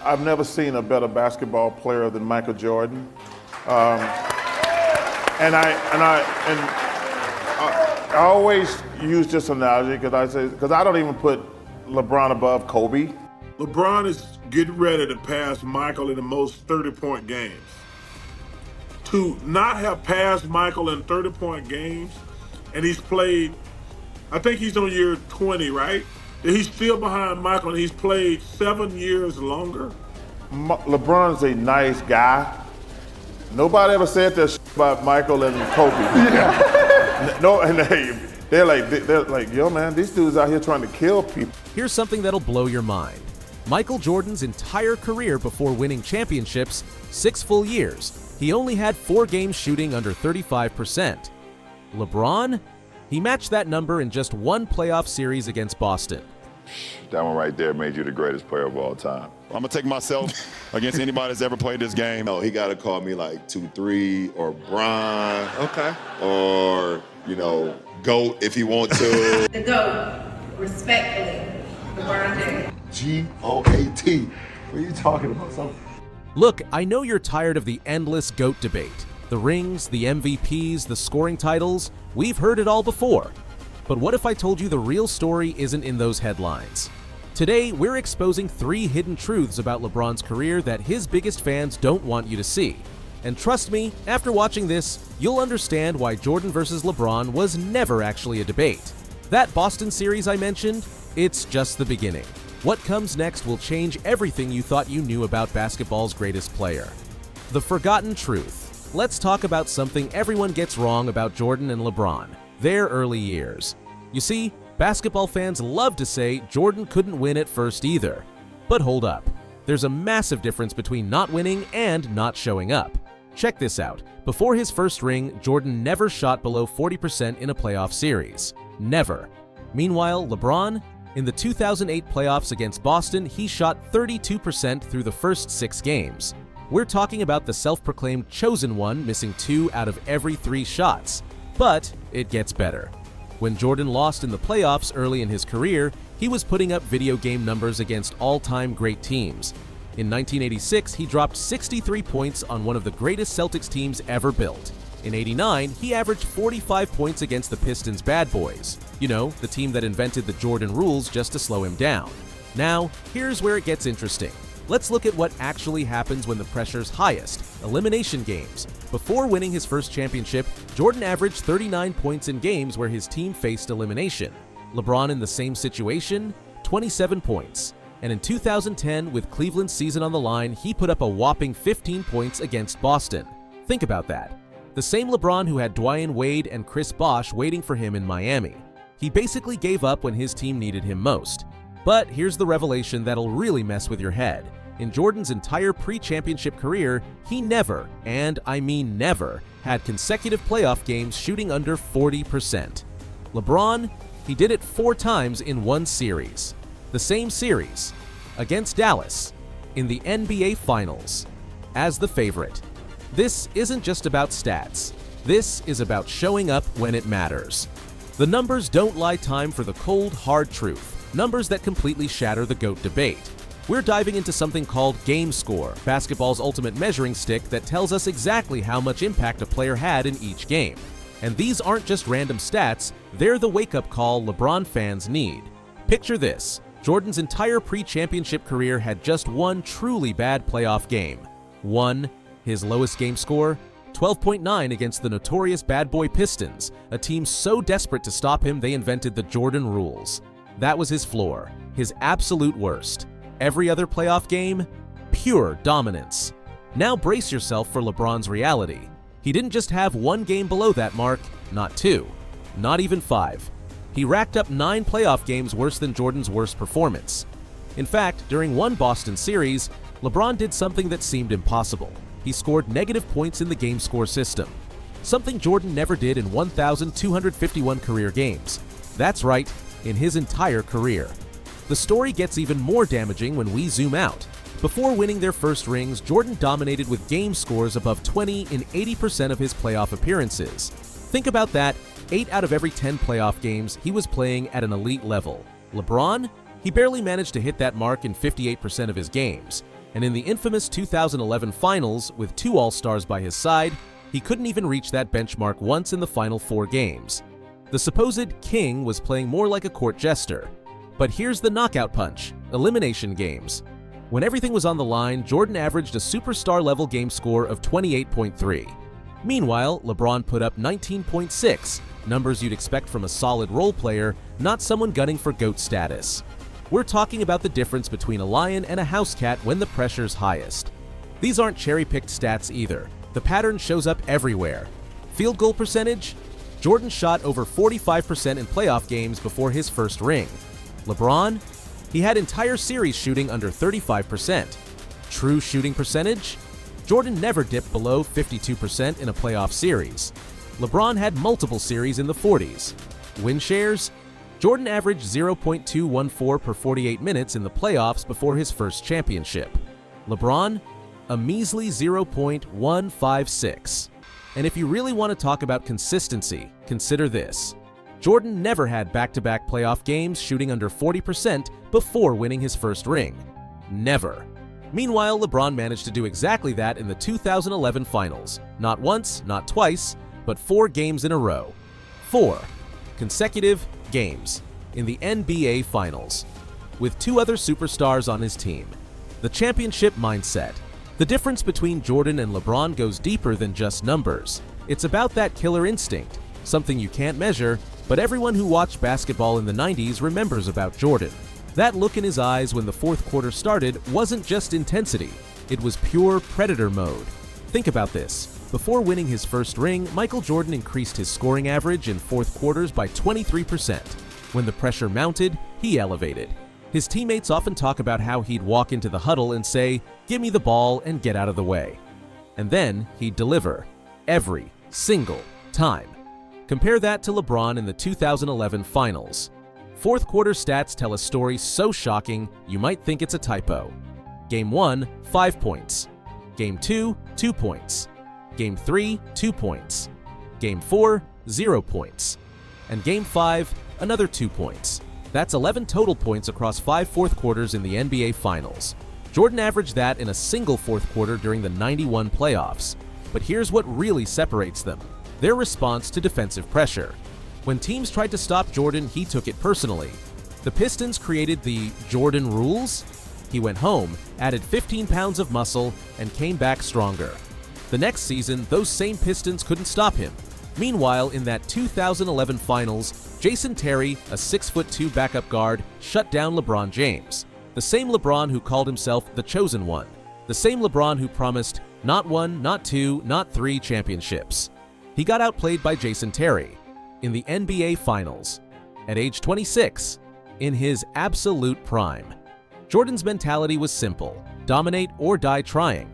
I've never seen a better basketball player than Michael Jordan. And I always use this analogy because I don't even put LeBron above Kobe. LeBron is getting ready to pass Michael in the most 30-point games. To not have passed Michael in 30-point games, and he's played, I think he's on year 20, right? He's still behind Michael, and he's played 7 years longer. LeBron's a nice guy. Nobody ever said that about Michael and Kobe. Yeah. No, and they're like, yo, man, these dudes out here trying to kill people. Here's something that'll blow your mind. Michael Jordan's entire career before winning championships, 6 full years, he only had 4 games shooting under 35%. LeBron? He matched that number in just 1 playoff series against Boston. That one right there made you the greatest player of all time. I'm gonna take myself against anybody that's ever played this game. No, he gotta call me like 2-3 or Bron. Okay. Or, GOAT if he want to. The GOAT, respectfully, LeBron James. G-O-A-T. What are you talking about? Something? Look, I know you're tired of the endless GOAT debate. The rings, the MVPs, the scoring titles, we've heard it all before. But what if I told you the real story isn't in those headlines? Today, we're exposing 3 hidden truths about LeBron's career that his biggest fans don't want you to see. And trust me, after watching this, you'll understand why Jordan versus LeBron was never actually a debate. That Boston series I mentioned, it's just the beginning. What comes next will change everything you thought you knew about basketball's greatest player. The forgotten truth. Let's talk about something everyone gets wrong about Jordan and LeBron, their early years. You see, basketball fans love to say Jordan couldn't win at first either. But hold up. There's a massive difference between not winning and not showing up. Check this out. Before his first ring, Jordan never shot below 40% in a playoff series. Never. Meanwhile, LeBron? In the 2008 playoffs against Boston, he shot 32% through the first 6 games. We're talking about the self-proclaimed chosen one missing 2 out of every 3 shots. But it gets better. When Jordan lost in the playoffs early in his career, he was putting up video game numbers against all-time great teams. In 1986, he dropped 63 points on one of the greatest Celtics teams ever built. In '89, he averaged 45 points against the Pistons' bad boys. You know, the team that invented the Jordan rules just to slow him down. Now, here's where it gets interesting. Let's look at what actually happens when the pressure's highest, elimination games. Before winning his first championship, Jordan averaged 39 points in games where his team faced elimination. LeBron in the same situation, 27 points. And in 2010, with Cleveland's season on the line, he put up a whopping 15 points against Boston. Think about that. The same LeBron who had Dwyane Wade and Chris Bosh waiting for him in Miami. He basically gave up when his team needed him most. But here's the revelation that'll really mess with your head. In Jordan's entire pre-championship career, he never, and I mean never, had consecutive playoff games shooting under 40%. LeBron, he did it 4 times in one series. The same series, against Dallas, in the NBA Finals, as the favorite. This isn't just about stats. This is about showing up when it matters. The numbers don't lie time for the cold, hard truth, numbers that completely shatter the GOAT debate. We're diving into something called game score, basketball's ultimate measuring stick that tells us exactly how much impact a player had in each game. And these aren't just random stats, they're the wake-up call LeBron fans need. Picture this. Jordan's entire pre-championship career had just one truly bad playoff game. One, his lowest game score, 12.9 against the notorious bad boy Pistons, a team so desperate to stop him they invented the Jordan rules. That was his floor, his absolute worst. Every other playoff game, pure dominance. Now brace yourself for LeBron's reality. He didn't just have one game below that mark, not 2, not even 5. He racked up 9 playoff games worse than Jordan's worst performance. In fact, during one Boston series, LeBron did something that seemed impossible. He scored negative points in the game score system, something Jordan never did in 1,251 career games. That's right, in his entire career. The story gets even more damaging when we zoom out. Before winning their first rings, Jordan dominated with game scores above 20 in 80% of his playoff appearances. Think about that, 8 out of every 10 playoff games, he was playing at an elite level. LeBron? He barely managed to hit that mark in 58% of his games. And in the infamous 2011 finals, with 2 All-Stars by his side, he couldn't even reach that benchmark once in the final 4 games. The supposed king was playing more like a court jester. But here's the knockout punch: elimination games. When everything was on the line, Jordan averaged a superstar-level game score of 28.3. Meanwhile, LeBron put up 19.6, numbers you'd expect from a solid role player, not someone gunning for GOAT status. We're talking about the difference between a lion and a house cat when the pressure's highest. These aren't cherry-picked stats either. The pattern shows up everywhere. Field goal percentage? Jordan shot over 45% in playoff games before his first ring. LeBron? He had entire series shooting under 35%. True shooting percentage? Jordan never dipped below 52% in a playoff series. LeBron had multiple series in the 40s. Win shares? Jordan averaged 0.214 per 48 minutes in the playoffs before his first championship. LeBron? A measly 0.156. And if you really want to talk about consistency, consider this. Jordan never had back-to-back playoff games shooting under 40% before winning his first ring. Never. Meanwhile, LeBron managed to do exactly that in the 2011 finals. Not once, not twice, but 4 games in a row. 4 consecutive games in the NBA Finals, with 2 other superstars on his team. The championship mindset. The difference between Jordan and LeBron goes deeper than just numbers. It's about that killer instinct, something you can't measure, but everyone who watched basketball in the 90s remembers about Jordan. That look in his eyes when the fourth quarter started wasn't just intensity, it was pure predator mode. Think about this. Before winning his first ring, Michael Jordan increased his scoring average in fourth quarters by 23%. When the pressure mounted, he elevated. His teammates often talk about how he'd walk into the huddle and say, "Give me the ball and get out of the way." And then he'd deliver. Every single time. Compare that to LeBron in the 2011 finals. Fourth quarter stats tell a story so shocking you might think it's a typo. Game 1, 5 points. Game 2, 2 points. Game 3, 2 points. Game 4, 0 points. And Game 5, another 2 points. That's 11 total points across 5 fourth quarters in the NBA Finals. Jordan averaged that in a single fourth quarter during the 91 playoffs. But here's what really separates them: their response to defensive pressure. When teams tried to stop Jordan, he took it personally. The Pistons created the Jordan rules. He went home, added 15 pounds of muscle, and came back stronger. The next season, those same Pistons couldn't stop him. Meanwhile, in that 2011 finals, Jason Terry, a 6'2" backup guard, shut down LeBron James. The same LeBron who called himself the chosen one. The same LeBron who promised not 1, not 2, not 3 championships. He got outplayed by Jason Terry in the NBA Finals at age 26, in his absolute prime. Jordan's mentality was simple: dominate or die trying.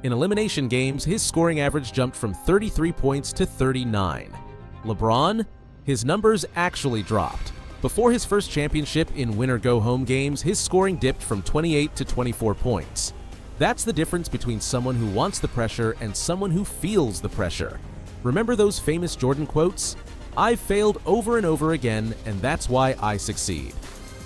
In elimination games, his scoring average jumped from 33 points to 39. LeBron? His numbers actually dropped. Before his first championship in win-or-go-home games, his scoring dipped from 28 to 24 points. That's the difference between someone who wants the pressure and someone who feels the pressure. Remember those famous Jordan quotes? "I've failed over and over again, and that's why I succeed."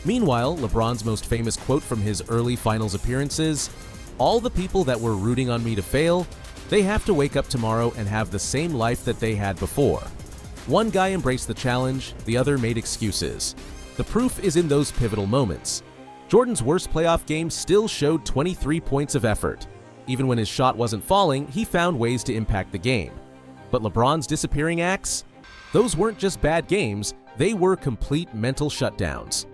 Meanwhile, LeBron's most famous quote from his early finals appearances: "All the people that were rooting on me to fail, they have to wake up tomorrow and have the same life that they had before." One guy embraced the challenge, the other made excuses. The proof is in those pivotal moments. Jordan's worst playoff game still showed 23 points of effort. Even when his shot wasn't falling, he found ways to impact the game. But LeBron's disappearing acts? Those weren't just bad games, they were complete mental shutdowns.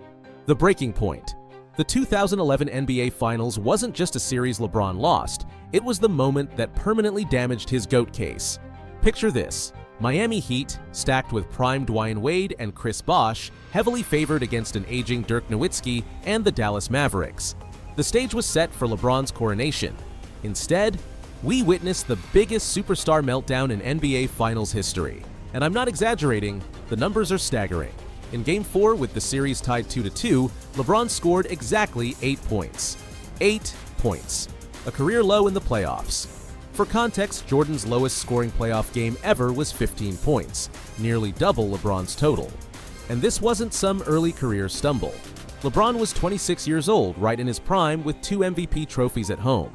The breaking point. The 2011 NBA Finals wasn't just a series LeBron lost, it was the moment that permanently damaged his GOAT case. Picture this: Miami Heat, stacked with prime Dwayne Wade and Chris Bosh, heavily favored against an aging Dirk Nowitzki and the Dallas Mavericks. The stage was set for LeBron's coronation. Instead, we witnessed the biggest superstar meltdown in NBA Finals history. And I'm not exaggerating, the numbers are staggering. In Game 4, with the series tied 2-2, LeBron scored exactly 8 points. 8 points. A career low in the playoffs. For context, Jordan's lowest scoring playoff game ever was 15 points, nearly double LeBron's total. And this wasn't some early career stumble. LeBron was 26 years old, right in his prime, with 2 MVP trophies at home.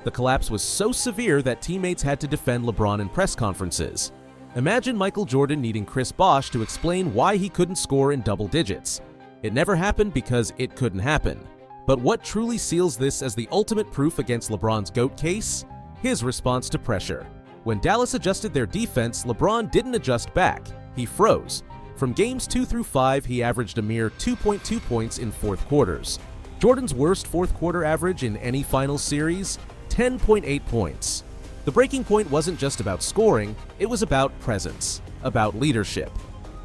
The collapse was so severe that teammates had to defend LeBron in press conferences. Imagine Michael Jordan needing Chris Bosh to explain why he couldn't score in double digits. It never happened because it couldn't happen. But what truly seals this as the ultimate proof against LeBron's GOAT case? His response to pressure. When Dallas adjusted their defense, LeBron didn't adjust back. He froze. From games 2 through 5, he averaged a mere 2.2 points in fourth quarters. Jordan's worst fourth quarter average in any finals series? 10.8 points. The breaking point wasn't just about scoring, it was about presence, about leadership.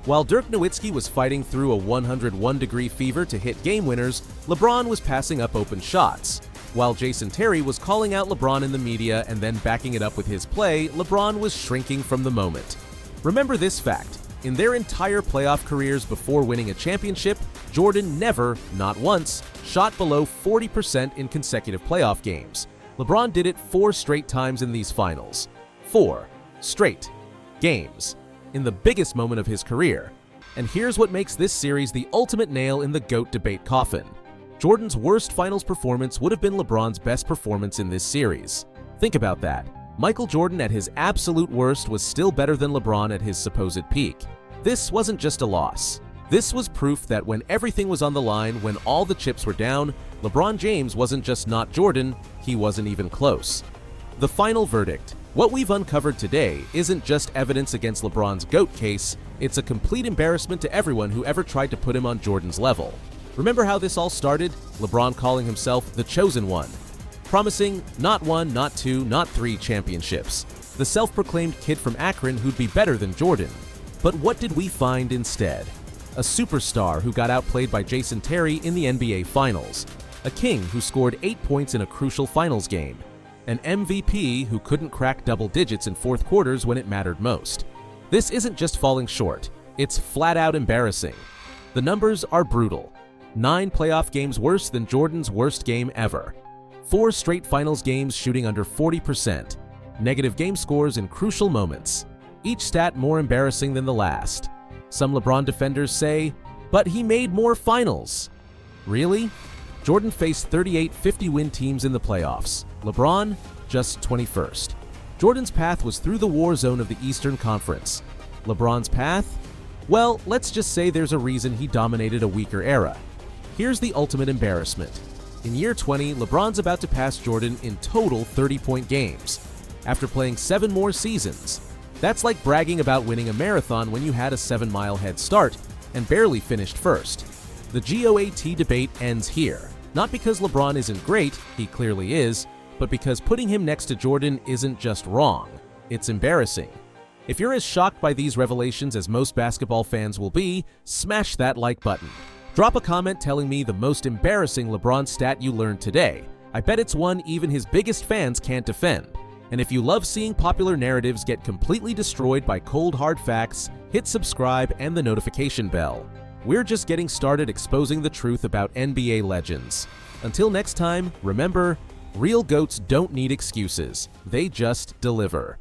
While Dirk Nowitzki was fighting through a 101-degree fever to hit game winners, LeBron was passing up open shots. While Jason Terry was calling out LeBron in the media and then backing it up with his play, LeBron was shrinking from the moment. Remember this fact: in their entire playoff careers before winning a championship, Jordan never, not once, shot below 40% in consecutive playoff games. LeBron did it 4 straight times in these finals. 4 straight games. In the biggest moment of his career. And here's what makes this series the ultimate nail in the GOAT debate coffin. Jordan's worst finals performance would have been LeBron's best performance in this series. Think about that. Michael Jordan at his absolute worst was still better than LeBron at his supposed peak. This wasn't just a loss. This was proof that when everything was on the line, when all the chips were down, LeBron James wasn't just not Jordan, he wasn't even close. The final verdict. What we've uncovered today isn't just evidence against LeBron's GOAT case, it's a complete embarrassment to everyone who ever tried to put him on Jordan's level. Remember how this all started? LeBron calling himself the chosen one, promising not 1, not 2, not 3 championships. The self-proclaimed kid from Akron who'd be better than Jordan. But what did we find instead? A superstar who got outplayed by Jason Terry in the NBA Finals. A king who scored 8 points in a crucial finals game. An MVP who couldn't crack double digits in fourth quarters when it mattered most. This isn't just falling short, it's flat out embarrassing. The numbers are brutal. 9 playoff games worse than Jordan's worst game ever. 4 straight finals games shooting under 40%. Negative game scores in crucial moments. Each stat more embarrassing than the last. Some LeBron defenders say, but he made more finals. Really? Jordan faced 38 50-win teams in the playoffs. LeBron, just 21st. Jordan's path was through the war zone of the Eastern Conference. LeBron's path? Well, let's just say there's a reason he dominated a weaker era. Here's the ultimate embarrassment. In year 20, LeBron's about to pass Jordan in total 30-point games, after playing 7 more seasons. That's like bragging about winning a marathon when you had a 7-mile head start and barely finished first. The GOAT debate ends here. Not because LeBron isn't great, he clearly is, but because putting him next to Jordan isn't just wrong, it's embarrassing. If you're as shocked by these revelations as most basketball fans will be, smash that like button. Drop a comment telling me the most embarrassing LeBron stat you learned today. I bet it's one even his biggest fans can't defend. And if you love seeing popular narratives get completely destroyed by cold hard facts, hit subscribe and the notification bell. We're just getting started exposing the truth about NBA legends. Until next time, remember, real GOATs don't need excuses. They just deliver.